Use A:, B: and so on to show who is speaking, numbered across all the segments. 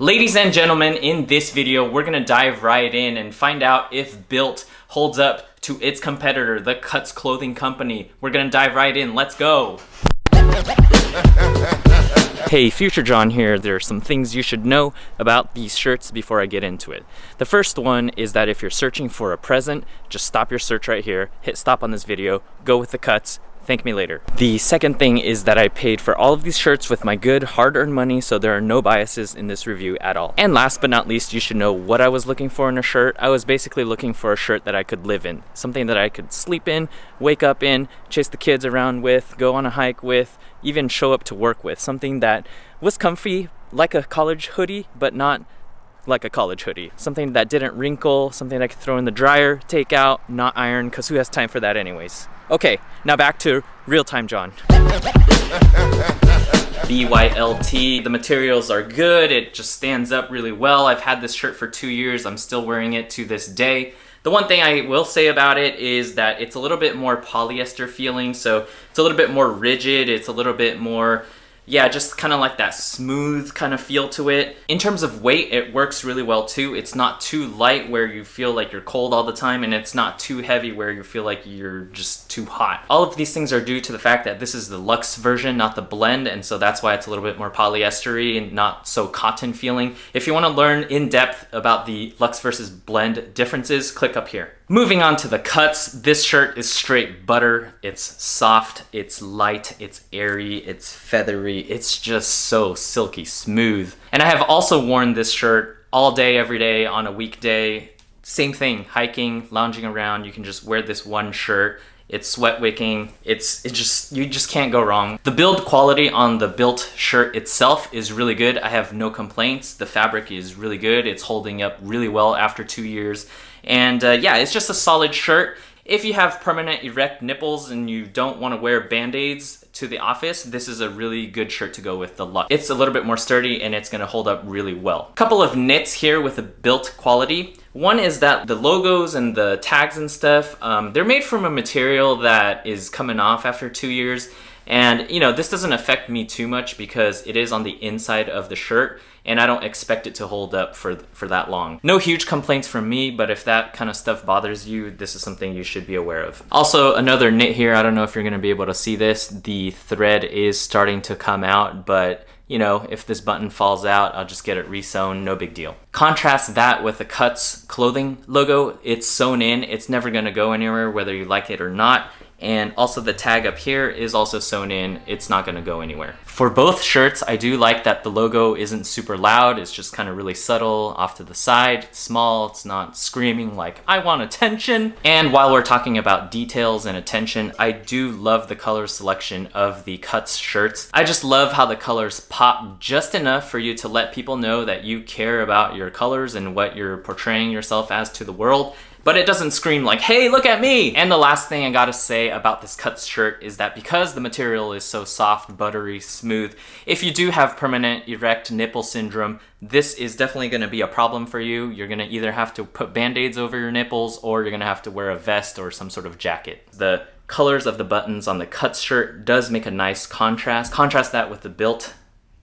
A: Ladies and gentlemen, in this video, we're gonna dive right in and find out if bylt holds up to its competitor, the Cuts clothing company. We're gonna dive right in, let's go. Hey, Future John here. There are some things you should know about these shirts before I get into it. The first one is that if you're searching for a present, just stop your search right here, hit stop on this video, go with the Cuts, thank me later. The second thing is that I paid for all of these shirts with my good hard-earned money, so there are no biases in this review at all. And last but not least, you should know what I was looking for in a shirt. I was basically looking for a shirt that I could live in, something that I could sleep in, wake up in, chase the kids around with, go on a hike with, even show up to work with, something that was comfy, like a college hoodie, but not like a college hoodie. Something that didn't wrinkle, something I could throw in the dryer, take out, not iron, because who has time for that anyways? Okay, now back to real-time John. BYLT, the materials are good, it just stands up really well. I've had this shirt for 2 years, I'm still wearing it to this day. The one thing I will say about it is that it's a little bit more polyester feeling, so it's a little bit more rigid, it's a little bit more, yeah, just kind of like that smooth kind of feel to it. In terms of weight, it works really well too. It's not too light where you feel like you're cold all the time, and it's not too heavy where you feel like you're just too hot. All of these things are due to the fact that this is the luxe version, not the blend, and so that's why it's a little bit more polyestery and not so cotton feeling. If you want to learn in depth about the luxe versus blend differences, click up here. Moving on to the Cuts, this shirt is straight butter. It's soft, it's light, it's airy, it's feathery, it's just so silky smooth. And I have also worn this shirt all day, every day on a weekday. Same thing, hiking, lounging around, you can just wear this one shirt. It's sweat wicking, you just can't go wrong. The build quality on the bylt shirt itself is really good. I have no complaints. The fabric is really good. It's holding up really well after 2 years. And yeah, it's just a solid shirt. If you have permanent erect nipples and you don't want to wear band-aids to the office, this is a really good shirt to go with the luxe. It's a little bit more sturdy and it's going to hold up really well. Couple of nits here with the bylt quality. One is that the logos and the tags and stuff, they're made from a material that is coming off after 2 years. And you know, this doesn't affect me too much because it is on the inside of the shirt and I don't expect it to hold up for that long. No huge complaints from me, but if that kind of stuff bothers you, this is something you should be aware of. Also, another nit here, I don't know if you're gonna be able to see this, the thread is starting to come out, but you know, if this button falls out, I'll just get it re-sewn, no big deal. Contrast that with the Cuts clothing logo. It's sewn in, it's never gonna go anywhere whether you like it or not. And also the tag up here is also sewn in, it's not gonna go anywhere. For both shirts, I do like that the logo isn't super loud, it's just kind of really subtle off to the side, it's small, it's not screaming like, I want attention. And while we're talking about details and attention, I do love the color selection of the Cuts shirts. I just love how the colors pop just enough for you to let people know that you care about your colors and what you're portraying yourself as to the world. But it doesn't scream like, hey, look at me! And the last thing I gotta say about this Cuts shirt is that because the material is so soft, buttery, smooth, if you do have permanent erect nipple syndrome, this is definitely gonna be a problem for you. You're gonna either have to put band-aids over your nipples or you're gonna have to wear a vest or some sort of jacket. The colors of the buttons on the Cuts shirt does make a nice contrast. Contrast that with the bylt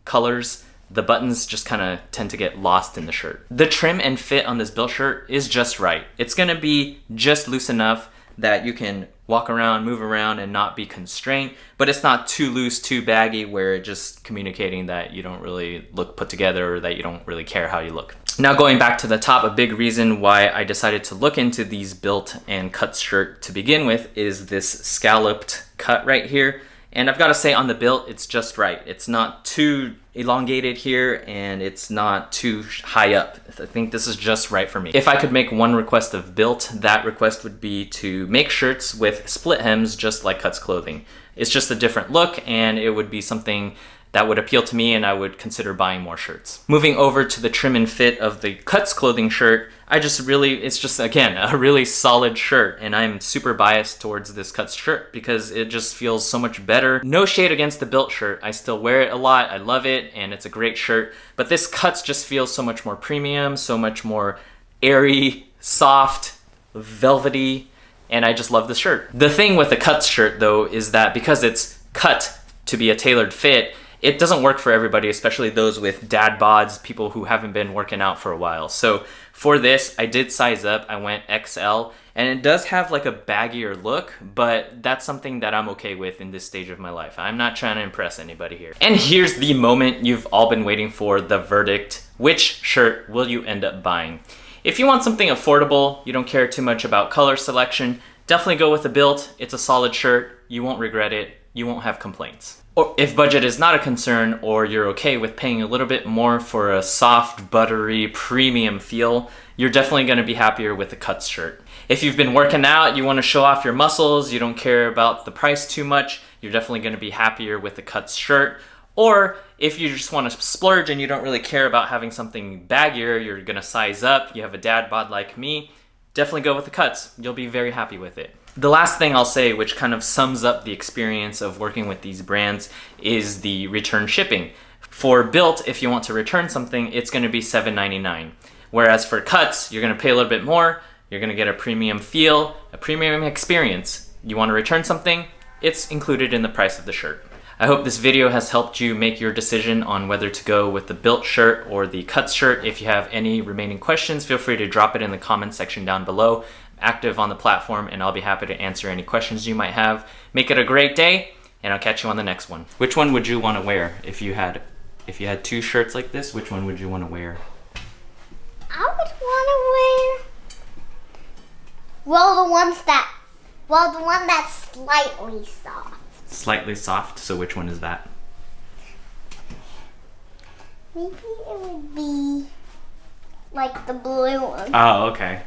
A: colors. The buttons just kind of tend to get lost in the shirt. The trim and fit on this bylt shirt is just right. It's gonna be just loose enough that you can walk around, move around, and not be constrained, but it's not too loose, too baggy, where it's just communicating that you don't really look put together or that you don't really care how you look. Now going back to the top, a big reason why I decided to look into these bylt and Cuts shirt to begin with is this scalloped cut right here. And I've got to say on the bylt, it's just right. It's not too elongated here and it's not too high up. I think this is just right for me. If I could make one request of bylt, that request would be to make shirts with split hems just like Cuts clothing. It's just a different look and it would be something that would appeal to me and I would consider buying more shirts. Moving over to the trim and fit of the Cuts clothing shirt, it's just again, a really solid shirt and I'm super biased towards this Cuts shirt because it just feels so much better. No shade against the bylt shirt, I still wear it a lot, I love it and it's a great shirt, but this Cuts just feels so much more premium, so much more airy, soft, velvety, and I just love the shirt. The thing with the Cuts shirt though is that because it's cut to be a tailored fit, it doesn't work for everybody, especially those with dad bods, people who haven't been working out for a while. So for this, I did size up. I went XL, and it does have like a baggier look, but that's something that I'm okay with in this stage of my life. I'm not trying to impress anybody here. And here's the moment you've all been waiting for, the verdict. Which shirt will you end up buying? If you want something affordable, you don't care too much about color selection, definitely go with the bylt. It's a solid shirt. You won't regret it. You won't have complaints. Or if budget is not a concern, or you're okay with paying a little bit more for a soft, buttery, premium feel, you're definitely going to be happier with the cuts shirt. If you've been working out, you want to show off your muscles, you don't care about the price too much, you're definitely going to be happier with the cuts shirt. Or if you just want to splurge and you don't really care about having something baggier, you're going to size up, you have a dad bod like me, definitely go with the cuts. You'll be very happy with it. The last thing I'll say, which kind of sums up the experience of working with these brands, is the return shipping. For bylt, if you want to return something, it's going to be $7.99. Whereas for cuts, you're going to pay a little bit more, you're going to get a premium feel, a premium experience. You want to return something, it's included in the price of the shirt. I hope this video has helped you make your decision on whether to go with the bylt shirt or the cuts shirt. If you have any remaining questions, feel free to drop it in the comment section down below. Active on the platform, and I'll be happy to answer any questions you might have. Make it a great day, and I'll catch you on the next one. Which one would you want to wear if you had two shirts like this? Which one would you want to wear?
B: I would want to wear the one that's slightly soft.
A: Slightly soft. So which one is that?
B: Maybe it would be like the blue one.
A: Oh, okay.